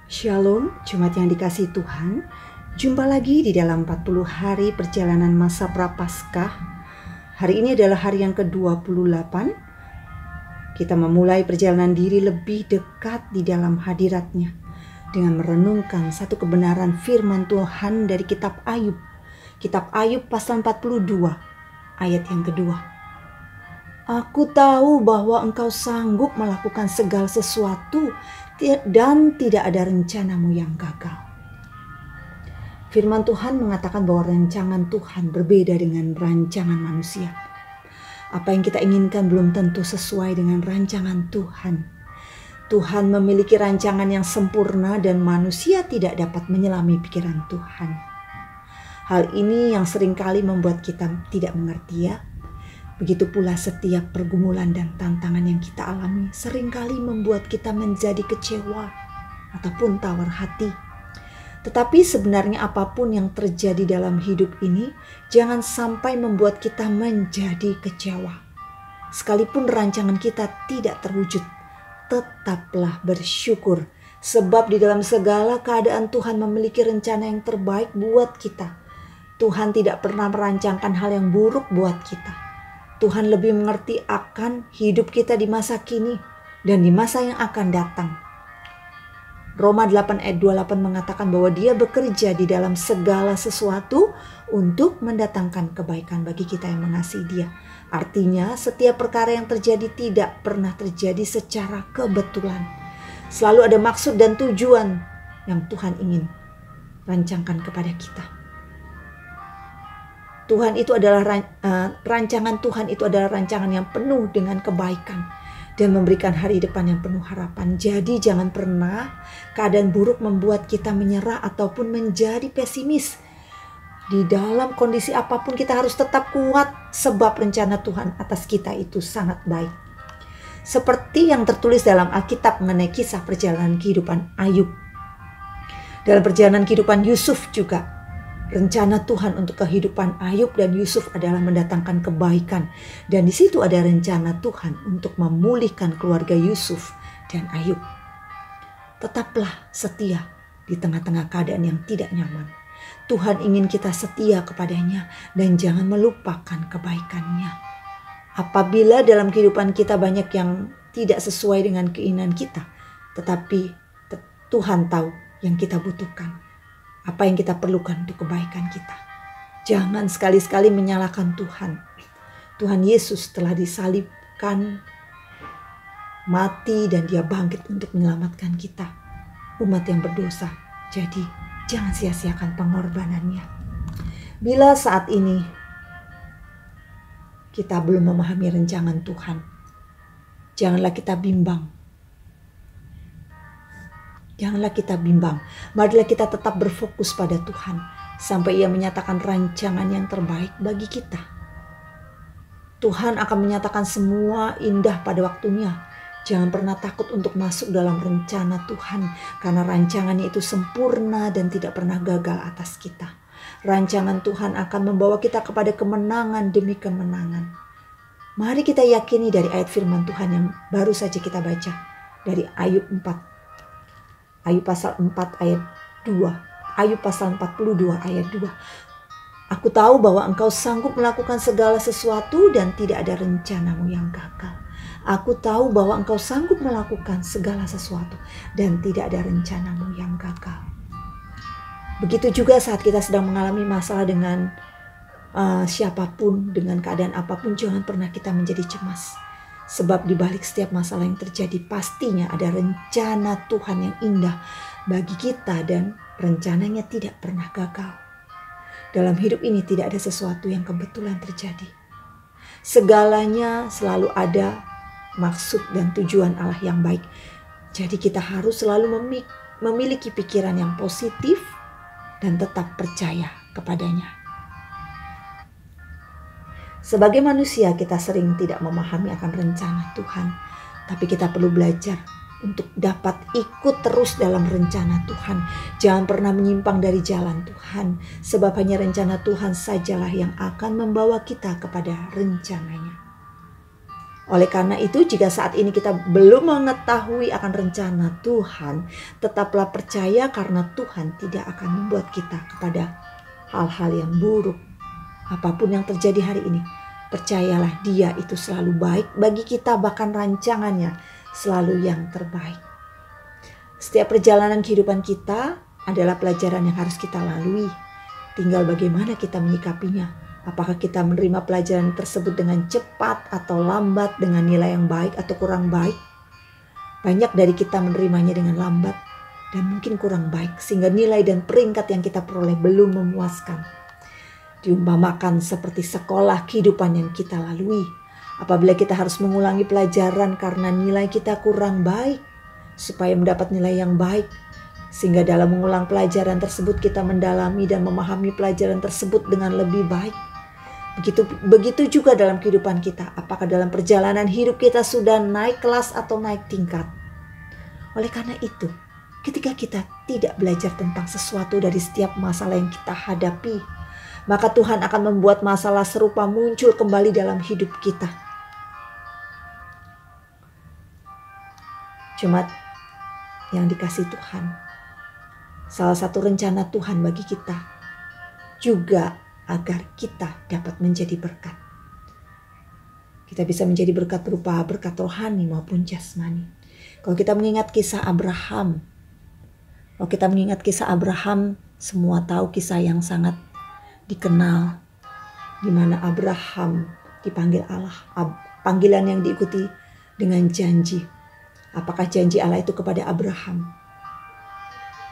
Shalom, jemaat yang dikasihi Tuhan. Jumpa lagi di dalam 40 hari perjalanan masa Prapaskah. Hari ini adalah hari yang ke-28. Kita memulai perjalanan diri lebih dekat di dalam hadirat-Nya dengan merenungkan satu kebenaran firman Tuhan dari kitab Ayub. Kitab Ayub pasal 42 ayat yang kedua. Aku tahu bahwa Engkau sanggup melakukan segala sesuatu dan tidak ada rencanamu yang gagal. Firman Tuhan mengatakan bahwa rancangan Tuhan berbeda dengan rancangan manusia. Apa yang kita inginkan belum tentu sesuai dengan rancangan Tuhan. Tuhan memiliki rancangan yang sempurna dan manusia tidak dapat menyelami pikiran Tuhan. Hal ini yang seringkali membuat kita tidak mengerti ya. Begitu pula setiap pergumulan dan tantangan yang kita alami seringkali membuat kita menjadi kecewa ataupun tawar hati. Tetapi sebenarnya apapun yang terjadi dalam hidup ini jangan sampai membuat kita menjadi kecewa. Sekalipun rancangan kita tidak terwujud, tetaplah bersyukur sebab di dalam segala keadaan Tuhan memiliki rencana yang terbaik buat kita. Tuhan tidak pernah merancangkan hal yang buruk buat kita. Tuhan lebih mengerti akan hidup kita di masa kini dan di masa yang akan datang. Roma 8 ayat 28 mengatakan bahwa Dia bekerja di dalam segala sesuatu untuk mendatangkan kebaikan bagi kita yang mengasihi Dia. Artinya setiap perkara yang terjadi tidak pernah terjadi secara kebetulan. Selalu ada maksud dan tujuan yang Tuhan ingin rancangkan kepada kita. Tuhan itu adalah rancangan Tuhan itu adalah rancangan yang penuh dengan kebaikan dan memberikan hari depan yang penuh harapan. Jadi jangan pernah keadaan buruk membuat kita menyerah ataupun menjadi pesimis. Di dalam kondisi apapun kita harus tetap kuat sebab rencana Tuhan atas kita itu sangat baik. Seperti yang tertulis dalam Alkitab mengenai kisah perjalanan kehidupan Ayub. Dalam perjalanan kehidupan Yusuf juga. Rencana Tuhan untuk kehidupan Ayub dan Yusuf adalah mendatangkan kebaikan. Dan di situ ada rencana Tuhan untuk memulihkan keluarga Yusuf dan Ayub. Tetaplah setia di tengah-tengah keadaan yang tidak nyaman. Tuhan ingin kita setia kepadanya dan jangan melupakan kebaikannya. Apabila dalam kehidupan kita banyak yang tidak sesuai dengan keinginan kita, tetapi Tuhan tahu yang kita butuhkan. Apa yang kita perlukan untuk kebaikan kita. Jangan sekali-sekali menyalahkan Tuhan. Tuhan Yesus telah disalibkan, mati dan Dia bangkit untuk menyelamatkan kita. Umat yang berdosa. Jadi jangan sia-siakan pengorbanannya. Bila saat ini kita belum memahami rancangan Tuhan, janganlah kita bimbang. Janganlah kita bimbang, marilah kita tetap berfokus pada Tuhan sampai Ia menyatakan rancangan yang terbaik bagi kita. Tuhan akan menyatakan semua indah pada waktunya. Jangan pernah takut untuk masuk dalam rencana Tuhan karena rancangannya itu sempurna dan tidak pernah gagal atas kita. Rancangan Tuhan akan membawa kita kepada kemenangan demi kemenangan. Mari kita yakini dari ayat firman Tuhan yang baru saja kita baca dari Ayub 4. Ayub pasal 4 ayat 2. Ayub pasal 42 ayat 2. Aku tahu bahwa Engkau sanggup melakukan segala sesuatu dan tidak ada rencanamu yang gagal. Aku tahu bahwa Engkau sanggup melakukan segala sesuatu dan tidak ada rencanamu yang gagal. Begitu juga saat kita sedang mengalami masalah dengan siapapun, dengan keadaan apapun, jangan pernah kita menjadi cemas. Sebab di balik setiap masalah yang terjadi pastinya ada rencana Tuhan yang indah bagi kita dan rencananya tidak pernah gagal. Dalam hidup ini tidak ada sesuatu yang kebetulan terjadi. Segalanya selalu ada maksud dan tujuan Allah yang baik. Jadi kita harus selalu memiliki pikiran yang positif dan tetap percaya kepadanya. Sebagai manusia kita sering tidak memahami akan rencana Tuhan. Tapi kita perlu belajar untuk dapat ikut terus dalam rencana Tuhan. Jangan pernah menyimpang dari jalan Tuhan. Sebab hanya rencana Tuhan sajalah yang akan membawa kita kepada rencananya. Oleh karena itu, jika saat ini kita belum mengetahui akan rencana Tuhan, tetaplah percaya karena Tuhan tidak akan membuat kita kepada hal-hal yang buruk. Apapun yang terjadi hari ini, percayalah Dia itu selalu baik bagi kita, bahkan rancangannya selalu yang terbaik. Setiap perjalanan kehidupan kita adalah pelajaran yang harus kita lalui. Tinggal bagaimana kita menyikapinya. Apakah kita menerima pelajaran tersebut dengan cepat atau lambat, dengan nilai yang baik atau kurang baik? Banyak dari kita menerimanya dengan lambat dan mungkin kurang baik, sehingga nilai dan peringkat yang kita peroleh belum memuaskan. Diumpamakan seperti sekolah kehidupan yang kita lalui. Apabila kita harus mengulangi pelajaran karena nilai kita kurang baik, supaya mendapat nilai yang baik, sehingga dalam mengulang pelajaran tersebut kita mendalami dan memahami pelajaran tersebut dengan lebih baik. Begitu juga dalam kehidupan kita. Apakah dalam perjalanan hidup kita sudah naik kelas atau naik tingkat? Oleh karena itu, ketika kita tidak belajar tentang sesuatu dari setiap masalah yang kita hadapi, maka Tuhan akan membuat masalah serupa muncul kembali dalam hidup kita. Jemaat yang dikasihi Tuhan, salah satu rencana Tuhan bagi kita juga agar kita dapat menjadi berkat. Kita bisa menjadi berkat berupa berkat rohani maupun jasmani. Kalau kita mengingat kisah Abraham, semua tahu kisah yang sangat dikenal, di mana Abraham dipanggil Allah, panggilan yang diikuti dengan janji. Apakah janji Allah itu kepada Abraham?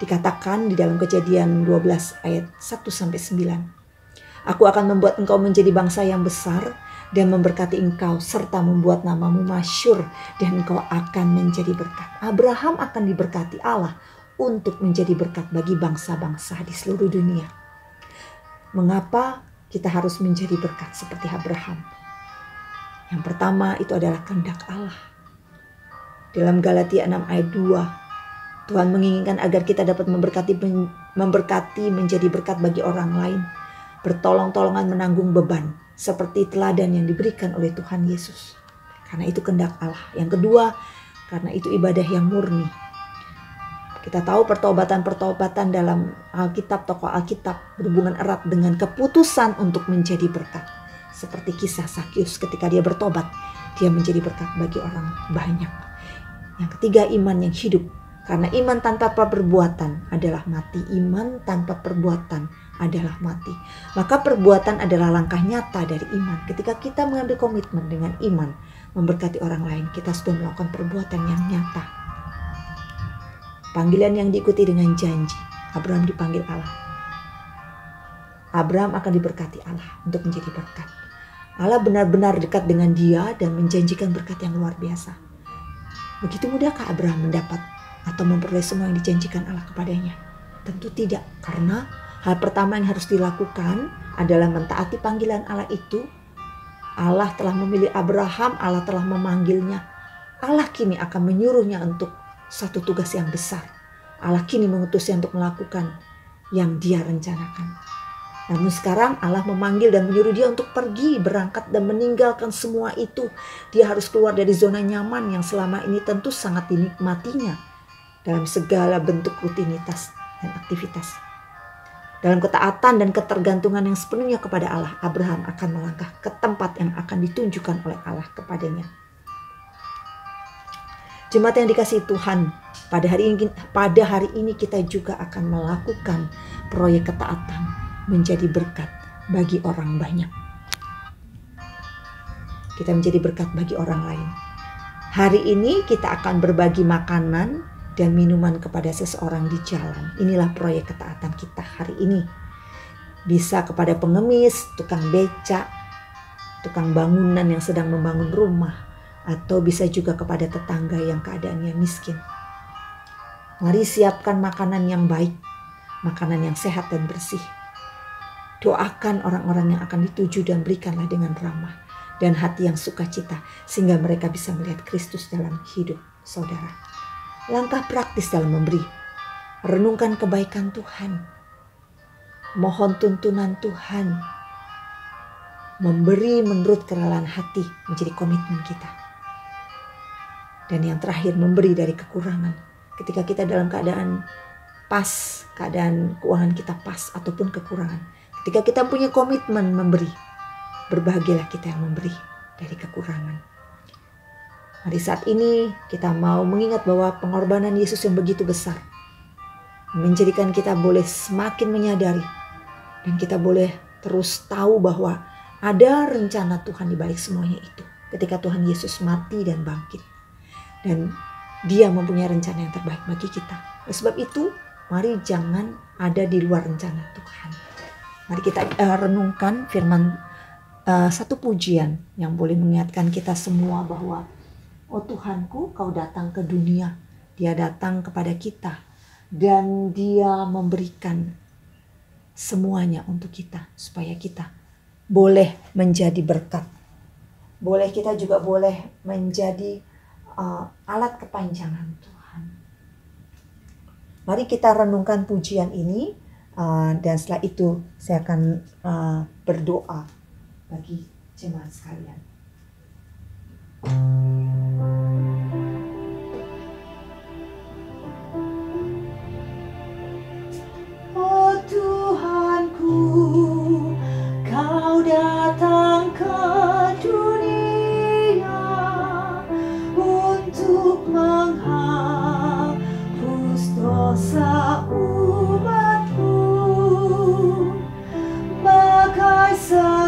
Dikatakan di dalam Kejadian 12 ayat 1-9. Aku akan membuat engkau menjadi bangsa yang besar dan memberkati engkau serta membuat namamu masyhur dan engkau akan menjadi berkat. Abraham akan diberkati Allah untuk menjadi berkat bagi bangsa-bangsa di seluruh dunia. Mengapa kita harus menjadi berkat seperti Abraham? Yang pertama itu adalah kehendak Allah. Dalam Galatia 6 ayat 2, Tuhan menginginkan agar kita dapat memberkati menjadi berkat bagi orang lain. Bertolong-tolongan menanggung beban seperti teladan yang diberikan oleh Tuhan Yesus. Karena itu kehendak Allah. Yang kedua, karena itu ibadah yang murni. Kita tahu pertobatan dalam Alkitab, tokoh Alkitab berhubungan erat dengan keputusan untuk menjadi berkat. Seperti kisah Sakius ketika dia bertobat, dia menjadi berkat bagi orang banyak. Yang ketiga, iman yang hidup. Karena iman tanpa perbuatan adalah mati. Iman tanpa perbuatan adalah mati. Maka perbuatan adalah langkah nyata dari iman. Ketika kita mengambil komitmen dengan iman, memberkati orang lain, kita sudah melakukan perbuatan yang nyata. Panggilan yang diikuti dengan janji. Abraham dipanggil Allah. Abraham akan diberkati Allah untuk menjadi berkat. Allah benar-benar dekat dengan dia dan menjanjikan berkat yang luar biasa. Begitu mudahkah Abraham mendapat atau memperoleh semua yang dijanjikan Allah kepadanya? Tentu tidak, karena hal pertama yang harus dilakukan adalah mentaati panggilan Allah itu. Allah telah memilih Abraham, Allah telah memanggilnya. Allah kini akan menyuruhnya untuk satu tugas yang besar. Allah kini mengutusnya untuk melakukan yang dia rencanakan. Namun sekarang Allah memanggil dan menyuruh dia untuk pergi, berangkat dan meninggalkan semua itu. Dia harus keluar dari zona nyaman yang selama ini tentu sangat dinikmatinya dalam segala bentuk rutinitas dan aktivitas. Dalam ketaatan dan ketergantungan yang sepenuhnya kepada Allah, Abraham akan melangkah ke tempat yang akan ditunjukkan oleh Allah kepadanya. Jemaat yang dikasihi Tuhan, pada hari ini kita juga akan melakukan proyek ketaatan menjadi berkat bagi orang banyak. Kita menjadi berkat bagi orang lain. Hari ini kita akan berbagi makanan dan minuman kepada seseorang di jalan. Inilah proyek ketaatan kita hari ini. Bisa kepada pengemis, tukang becak, tukang bangunan yang sedang membangun rumah, atau bisa juga kepada tetangga yang keadaannya miskin. Mari siapkan makanan yang baik, makanan yang sehat dan bersih. Doakan orang-orang yang akan dituju dan berikanlah dengan ramah dan hati yang sukacita, sehingga mereka bisa melihat Kristus dalam hidup saudara. Langkah praktis dalam memberi. Renungkan kebaikan Tuhan. Mohon tuntunan Tuhan. Memberi menurut kerelaan hati menjadi komitmen kita. Dan yang terakhir, memberi dari kekurangan. Ketika kita dalam keadaan pas, keadaan keuangan kita pas ataupun kekurangan. Ketika kita punya komitmen memberi, berbahagialah kita yang memberi dari kekurangan. Mari saat ini kita mau mengingat bahwa pengorbanan Yesus yang begitu besar menjadikan kita boleh semakin menyadari dan kita boleh terus tahu bahwa ada rencana Tuhan di balik semuanya itu. Ketika Tuhan Yesus mati dan bangkit. Dan Dia mempunyai rencana yang terbaik bagi kita. Oleh sebab itu, mari jangan ada di luar rencana Tuhan. Mari kita renungkan firman satu pujian yang boleh mengingatkan kita semua bahwa oh Tuhanku, Kau datang ke dunia. Dia datang kepada kita. Dan Dia memberikan semuanya untuk kita. Supaya kita boleh menjadi berkat. Kita juga boleh menjadi alat kepanjangan Tuhan. Mari kita renungkan pujian ini. Dan setelah itu saya akan berdoa bagi jemaat sekalian. Oh Tuhanku, Kau datang ke dunia untuk menghapus dosa umat-Mu, bagai seekor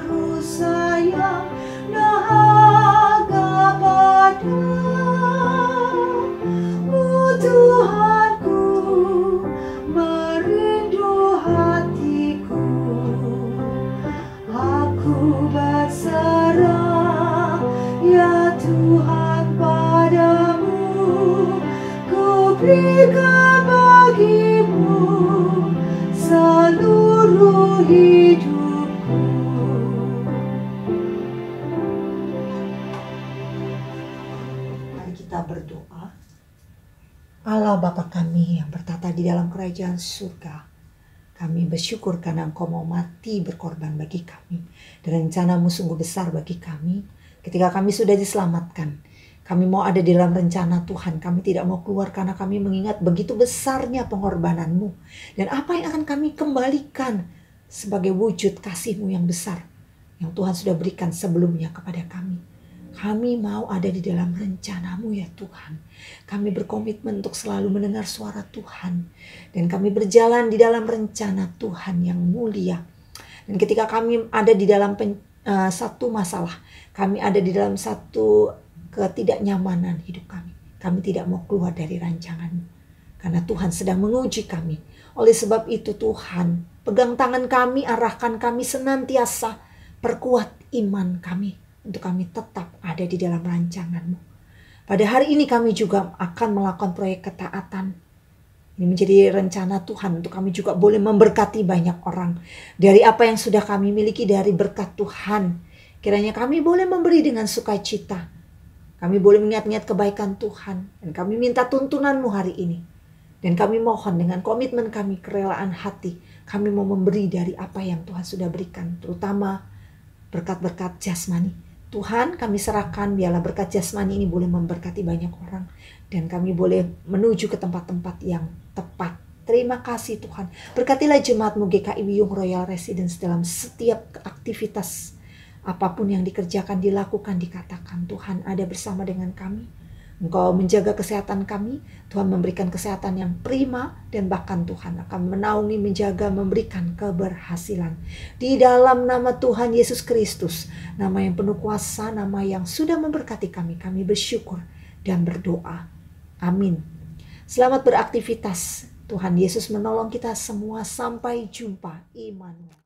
rusa yang dahaga padamu. Tuhanku, merindu hatiku, aku berserah ya Tuhan padamu, ku berikan bagimu seluruh hidupku. Mari kita berdoa. Allah Bapa kami yang bertata di dalam kerajaan surga, kami bersyukur karena Engkau mau mati berkorban bagi kami. Dan rencana-Mu sungguh besar bagi kami. Ketika kami sudah diselamatkan, kami mau ada di dalam rencana Tuhan. Kami tidak mau keluar karena kami mengingat begitu besarnya pengorbanan-Mu. Dan apa yang akan kami kembalikan sebagai wujud kasih-Mu yang besar yang Tuhan sudah berikan sebelumnya kepada kami. Kami mau ada di dalam rencana-Mu ya Tuhan. Kami berkomitmen untuk selalu mendengar suara Tuhan. Dan kami berjalan di dalam rencana Tuhan yang mulia. Dan ketika kami ada di dalam satu masalah, kami ada di dalam satu ketidaknyamanan hidup kami. Kami tidak mau keluar dari rancangan-Mu. Karena Tuhan sedang menguji kami. Oleh sebab itu Tuhan, pegang tangan kami, arahkan kami senantiasa, perkuat iman kami. Untuk kami tetap ada di dalam rancangan-Mu. Pada hari ini kami juga akan melakukan proyek ketaatan. Ini menjadi rencana Tuhan untuk kami juga boleh memberkati banyak orang. Dari apa yang sudah kami miliki dari berkat Tuhan. Kiranya kami boleh memberi dengan sukacita. Kami boleh mengingat-ingat kebaikan Tuhan. Dan kami minta tuntunan-Mu hari ini. Dan kami mohon dengan komitmen kami, kerelaan hati. Kami mau memberi dari apa yang Tuhan sudah berikan. Terutama berkat-berkat jasmani. Tuhan, kami serahkan biarlah berkat jasmani ini boleh memberkati banyak orang. Dan kami boleh menuju ke tempat-tempat yang tepat. Terima kasih Tuhan. Berkatilah jemaat-Mu GKI Wiyung Royal Residence dalam setiap aktivitas. Apapun yang dikerjakan, dilakukan, dikatakan. Tuhan ada bersama dengan kami. Engkau menjaga kesehatan kami. Tuhan memberikan kesehatan yang prima. Dan bahkan Tuhan akan menaungi, menjaga, memberikan keberhasilan. Di dalam nama Tuhan Yesus Kristus. Nama yang penuh kuasa, nama yang sudah memberkati kami. Kami bersyukur dan berdoa. Amin. Selamat beraktivitas. Tuhan Yesus menolong kita semua. Sampai jumpa. Immanuel.